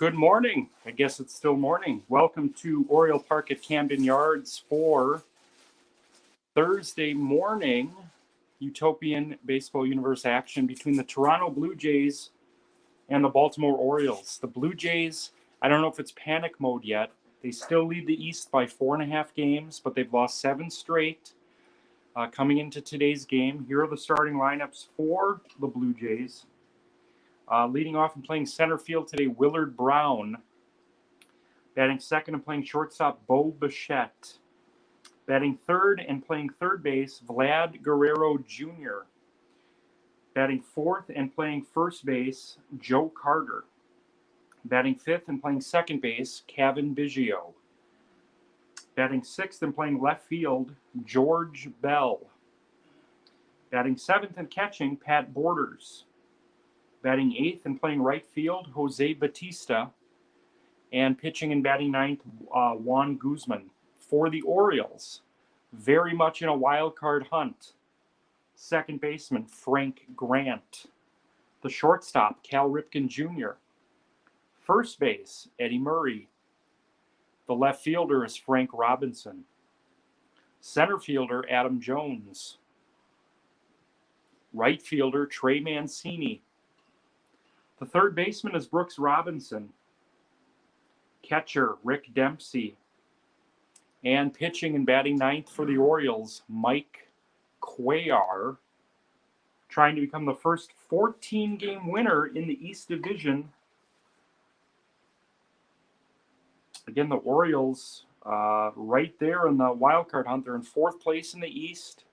Good morning. I guess it's still morning. Welcome to Oriole Park at Camden Yards for Thursday morning Utopian Baseball Universe action between the Toronto Blue Jays and the Baltimore Orioles. The Blue Jays, I don't know if it's panic mode yet. They still lead the East by 4.5 games, but they've lost 7 straight coming into today's game. Here are the starting lineups for the Blue Jays. Leading off and playing center field today, Willard Brown. Batting second and playing shortstop, Bo Bichette. Batting third and playing third base, Vlad Guerrero Jr. Batting fourth and playing first base, Joe Carter. Batting fifth and playing second base, Kevin Biggio. Batting sixth and playing left field, George Bell. Batting seventh and catching, Pat Borders. Batting eighth and playing right field, Jose Batista. And pitching and batting ninth, Juan Guzman. For the Orioles, very much in a wild card hunt, second baseman, Frank Grant. The shortstop, Cal Ripken Jr. First base, Eddie Murray. The left fielder is Frank Robinson. Center fielder, Adam Jones. Right fielder, Trey Mancini. The third baseman is Brooks Robinson. Catcher, Rick Dempsey. And pitching and batting ninth for the Orioles, Mike Cuellar, trying to become the first 14-game winner in the East Division. Again, the Orioles right there in the wild card hunt. They're in fourth place in the East.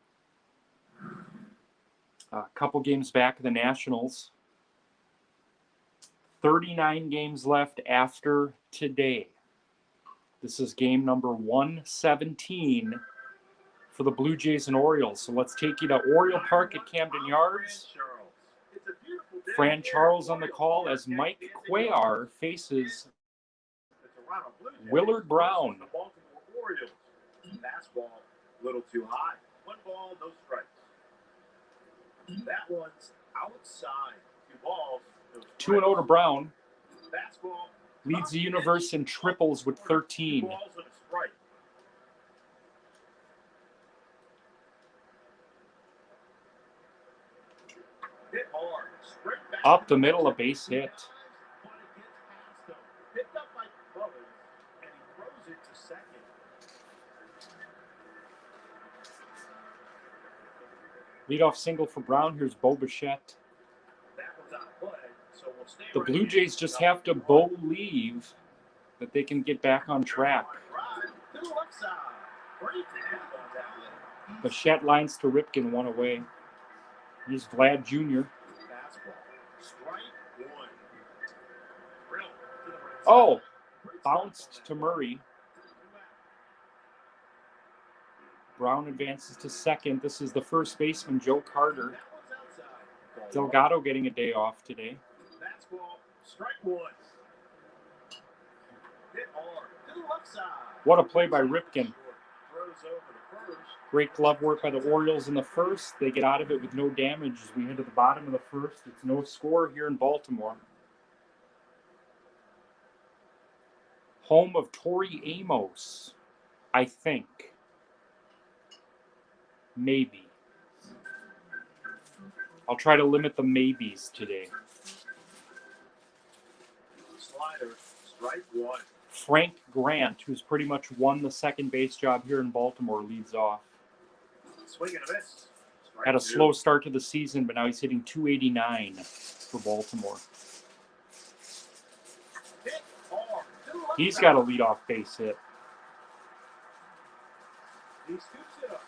A couple games back of the Nationals. 39 games left after today. This is game number 117 for the Blue Jays and Orioles. So let's take you to Oriole Park at Camden Yards. Fran Charles on the call as Mike Cuellar faces Willard Brown. Fastball a little too high. 1 ball, no strikes. That one's outside. 2 balls. 2-0 to Brown. Fastball leads the universe in triples with 13. 2 balls and a strike. Hit hard. Straight back. Up the middle, a base hit. Picked up by Bubba, and he throws it to second. Leadoff single for Brown. Here's Bo Bichette. That one's out of play, so we'll stay The right Blue here. Jays just have to believe that they can get back on track. Drive to the left side. Great hand on that one. Bichette lines to Ripken, 1 away. Here's Vlad Jr. Fastball. Strike 1. Drill to the right side. Oh, bounced to Murray. Brown advances to second. This is the first baseman, Joe Carter. That one's outside. Delgado getting a day off today. Fastball. Strike 1. Hit hard to the left side. What a play by Ripken. Throws over to first. Great glove work by the Orioles in the first. They get out of it with no damage as we head to the bottom of the first. It's no score here in Baltimore. Home of Tori Amos, I think. Maybe. I'll try to limit the maybes today. Slider. Strike 1. Frank Grant, who's pretty much won the second base job here in Baltimore, leads off. Swing and a miss. Strike Had a 2. slow start to the season, but now he's hitting .289 for Baltimore. Hit hard to the left He's side. got a leadoff base hit. He scoops it up.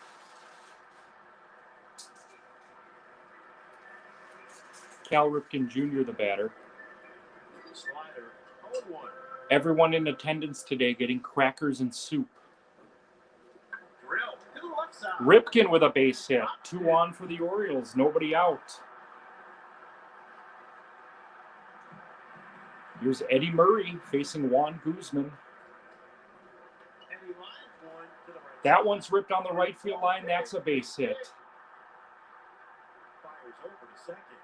Cal Ripken Jr., the batter. Slider. 0-1. Everyone in attendance today getting crackers and soup. Drill to the left side. Ripken with a base hit. 2 on for the Orioles. Nobody out. Here's Eddie Murray facing Juan Guzman. And he lines one to the right That side. one's ripped on the right field line. That's a base hit. Fires over to second.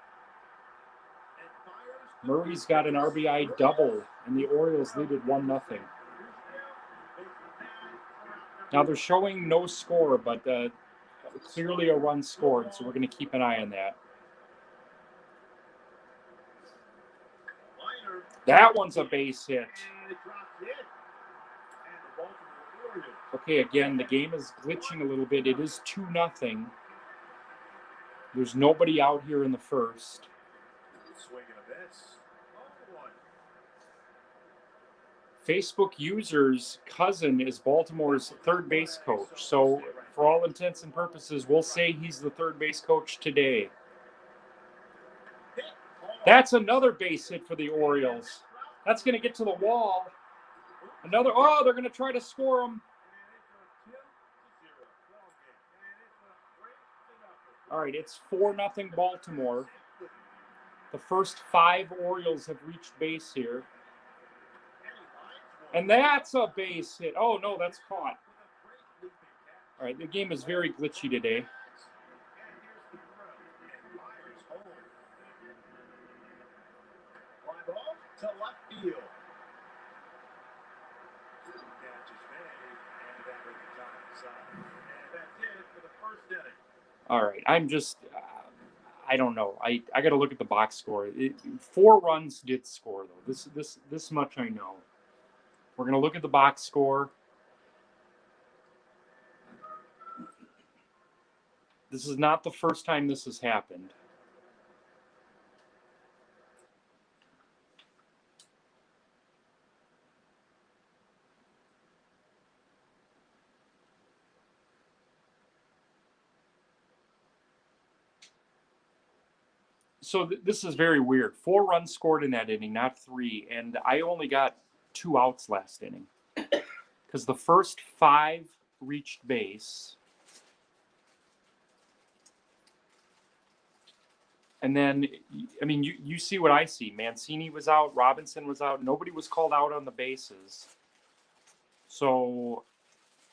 Murray's got an RBI double, and the Orioles lead it 1-0. Now they're showing no score, but clearly a run scored, so we're going to keep an eye on that. That one's a base hit. Okay, again, the game is glitching a little bit. It is 2-0. There's nobody out here in the first. Facebook user's cousin is Baltimore's third base coach. So for all intents and purposes, we'll say he's the third base coach today. That's another base hit for the Orioles. That's going to get to the wall. Another, oh, they're going to try to score him. All right, it's 4-0 Baltimore. The first 5 Orioles have reached base here. And that's a base hit. Oh, no, that's caught. All right, the game is very glitchy today. To left field. All right, I'm just, I don't know. I got to look at the box score. 4 runs did score though. This much I know. We're gonna look at the box score. This is not the first time this has happened. So this is very weird. 4 runs scored in that inning, not 3, and I only got 2 outs last inning because the first 5 reached base, and then I mean you see what I see. Mancini was out, Robinson was out, nobody was called out on the bases. So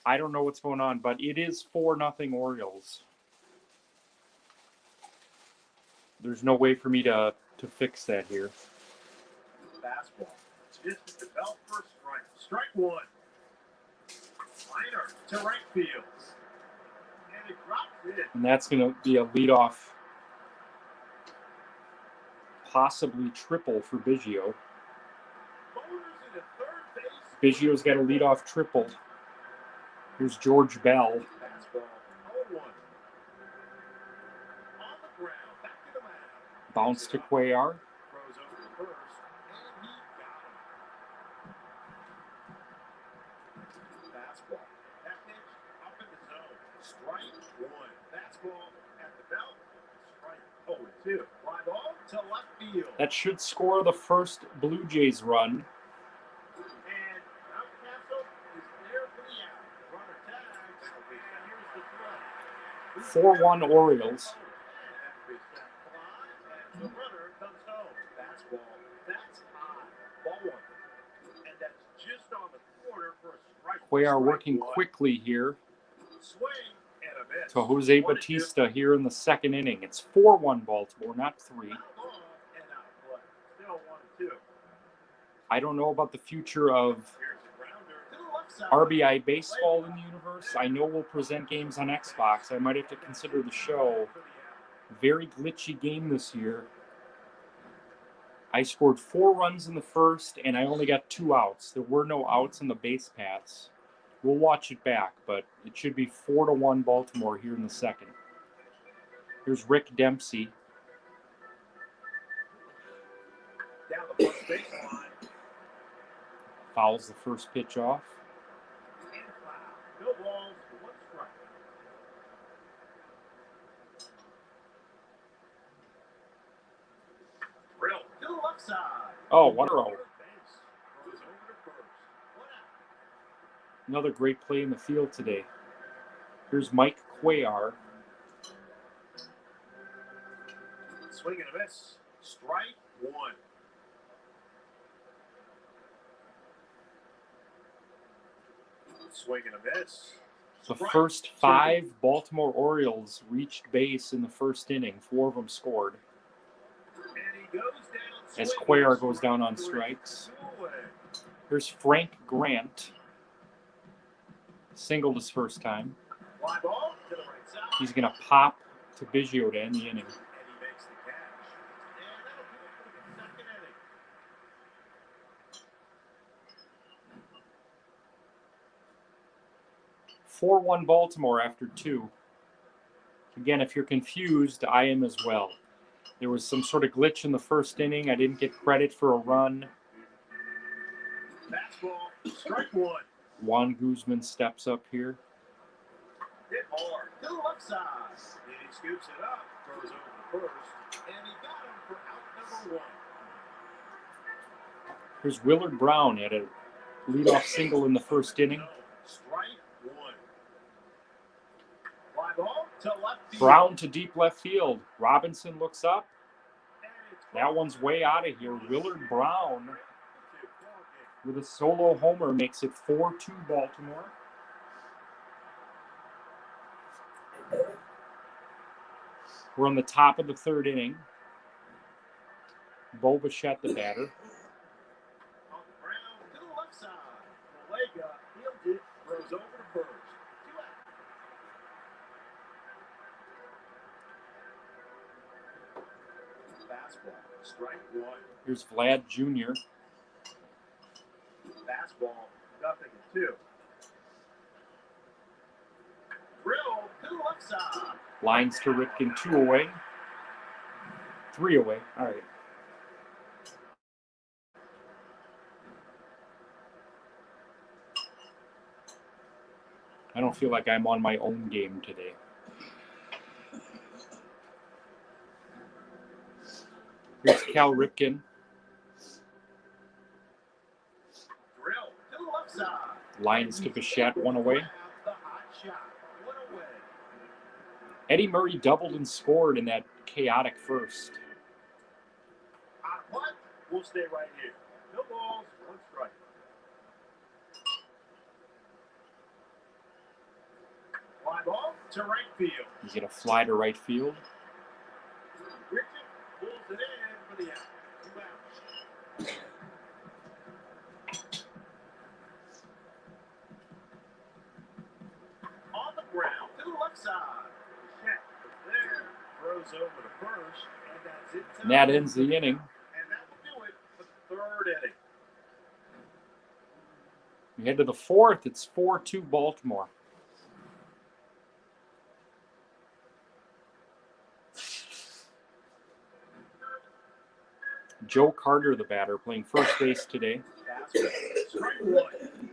I don't know what's going on, but it is 4-0 Orioles. There's no way for me to fix that here. Fastball. Just developed for strike. Strike 1. Liner to right field. And it drops it. And that's going to be a leadoff, possibly triple for Biggio. Biggio's got a leadoff triple. Here's George Bell. Fastball. 0-1. On the ground. Back to the mound. Bounce to Cuellar. Throws over to first. And he got him. Fastball. That pitch up in the zone. Strike 1. Fastball at the belt. Strike 0-2. Fly ball to left field. That should score the first Blue Jays run. And Mountcastle is there for the out. Runner tags. And here's the throw. 4-1 Orioles. And the runner comes home. Fastball. That's high. Ball 1. And that's just on the corner for a strike. Cuellar working quickly here Swing and a miss. to Jose Bautista here in the second inning. It's 4-1 Baltimore, not 3. Foul ball and out of play. Still 1-2. I don't know about the future of Here's the grounder to the left side. RBI baseball in the universe. I know we'll present games on Xbox. I might have to consider the show. Very glitchy game this year. I scored 4 runs in the first, and I only got 2 outs. There were no outs on the base paths. We'll watch it back, but it should be 4-1 Baltimore here in the second. Here's Rick Dempsey. Down the first baseline. Fouls the first pitch off. And foul. No balls, 1 strike. Drill to the left side. Oh, what a row. Throws over to first. 1 out. Another great play in the field today. Here's Mike Cuellar. Swing and a miss. Strike 1. Swing and a miss. The Strike first 2. 5 Baltimore Orioles reached base in the first inning. 4 of them scored. And he goes down. as Cuellar goes down on strikes. Here's Frank Grant. Singled his first time. He's going to pop to Biggio to end the inning. 4-1 Baltimore after 2. Again, if you're confused, I am as well. There was some sort of glitch in the first inning. I didn't get credit for a run. Fastball, strike one. Juan Guzman steps up here. Hit hard to the left side. And he scoops it up, throws over the first, and he got him for out number 1. Here's Willard Brown. He had a leadoff single in the first inning. Strike one. Fly ball to left field. Brown to deep left field. Robinson looks up. That one's way out of here. Willard Brown with a solo homer makes it 4-2 Baltimore. We're on the top of the third inning. Bo Bichette, the batter. On the ground to the left side. Malega fields it, throws over to first. 2 out. Fastball, strike one. Here's Vlad Jr. Fastball, nothing in 2. Drill to the left side. Lines to Ripken, 2 away. 3 away. All right. I don't feel like I'm on my own game today. Here's Cal Ripken. Drill to the left side. Lines to Bichette, 1 away. The hot shot, 1 away. Eddie Murray doubled and scored in that chaotic first. On what? We'll stay right here. No balls, 1 strike. Fly ball to right field. He's going to fly to right field. Richard pulls it in for the out. 2 outs. On the ground to the left side. Check there. Throws over to first. And that's it. And that ends the inning. And that will do it for the 3rd inning. We head to the 4th. It's 4-2 Baltimore. Joe Carter, the batter, playing first base today. Strike one.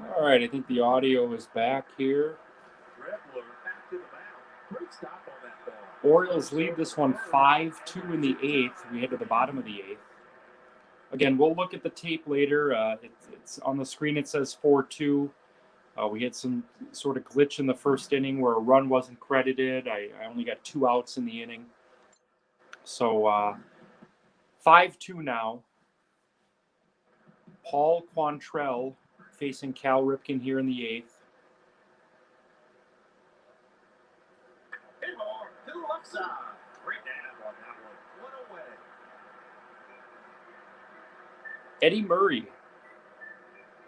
All right, I think the audio is back here. Dribbler back to the mound. Great stop on that ball. Orioles lead this one 5-2 in the eighth. We head to the bottom of the eighth. Again, we'll look at the tape later. It's on the screen. It says 4-2. We had some sort of glitch in the first inning where a run wasn't credited. I only got 2 outs in the inning. So 5-2 now. Paul Quantrell facing Cal Ripken here in the eighth. Hit hard to the left side. Great nab on that one. One away. Eddie Murray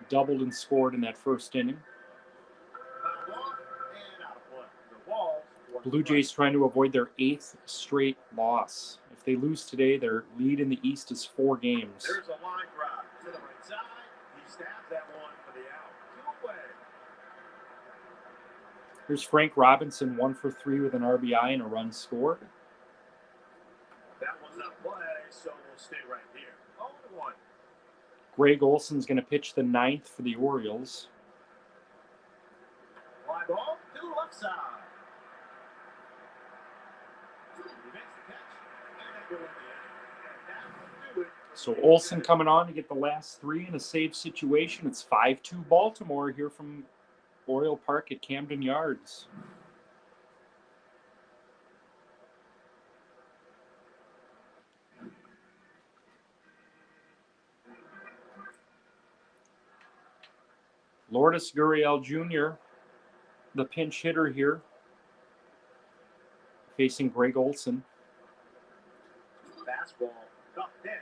doubled and scored in that first inning. Blue Jays trying to avoid their 8th straight loss. If they lose today, their lead in the East is 4 games. There's a line drive to the right side. He stabs that one for the out. 2 away. Here's Frank Robinson, 1 for 3 with an RBI and a run scored. That one's not play, so we'll stay right here. 0-1. Greg Olson's going to pitch the 9th for the Orioles. Fly ball to the left side. So Olson coming on to get the last 3 in a save situation. It's 5-2 Baltimore here from Oriole Park at Camden Yards. Lourdes Gurriel Jr., the pinch hitter here, facing Greg Olson. Fastball, tough pitch,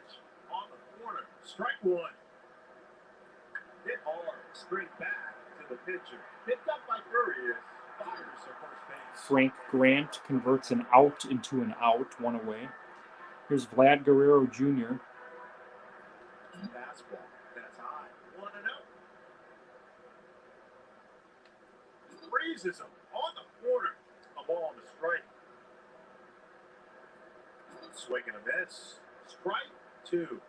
on the corner, strike 1. Hit hard, straight back to the pitcher. Picked up by Furious, fires to first base. Frank Grant converts an out into an out, 1 away. Here's Vlad Guerrero Jr. Fastball, that's high, 1-0. Freezes him on the corner, a ball to strike. Swing and a miss. Strike 2.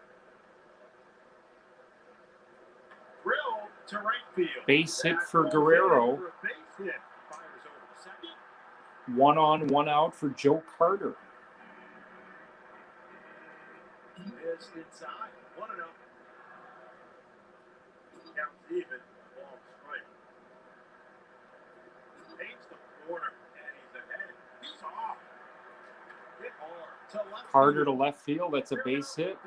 Drill to right field. Base hit for Guerrero. For a base hit. Fires over to second. 1 on, 1 out for Joe Carter. Missed inside. 1-0. Counts even. Ball strike. Takes the corner and he's ahead. He's off. Hit hard. Carter to left field. That's a base hit.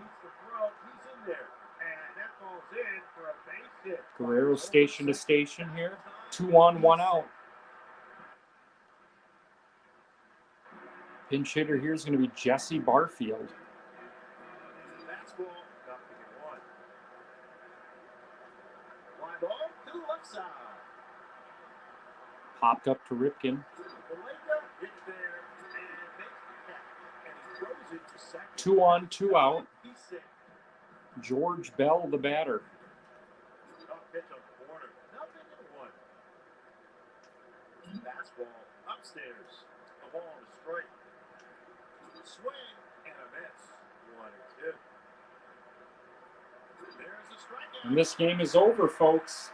Guerrero station to station here. 2 on, 1 out. Pinch hitter here is going to be Jesse Barfield. Popped up to Ripken. 2 on, 2 out. George Bell, the batter. Fastball upstairs. A ball to strike. Swing and a miss. 1-2. There's a strikeout. And this game is over, folks.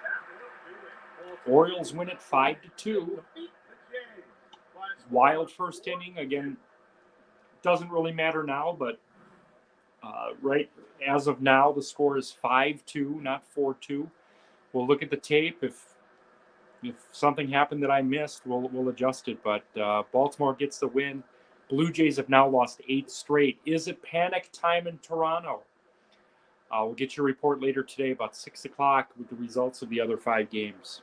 Orioles win it 5-2. Wild first inning. Again, doesn't really matter now, but right as of now, the score is 5-2, not 4-2. We'll look at the tape. If something happened that I missed, we'll adjust it. But Baltimore gets the win. Blue Jays have now lost 8 straight. Is it panic time in Toronto? We'll get your report later today about 6 o'clock with the results of the other 5 games.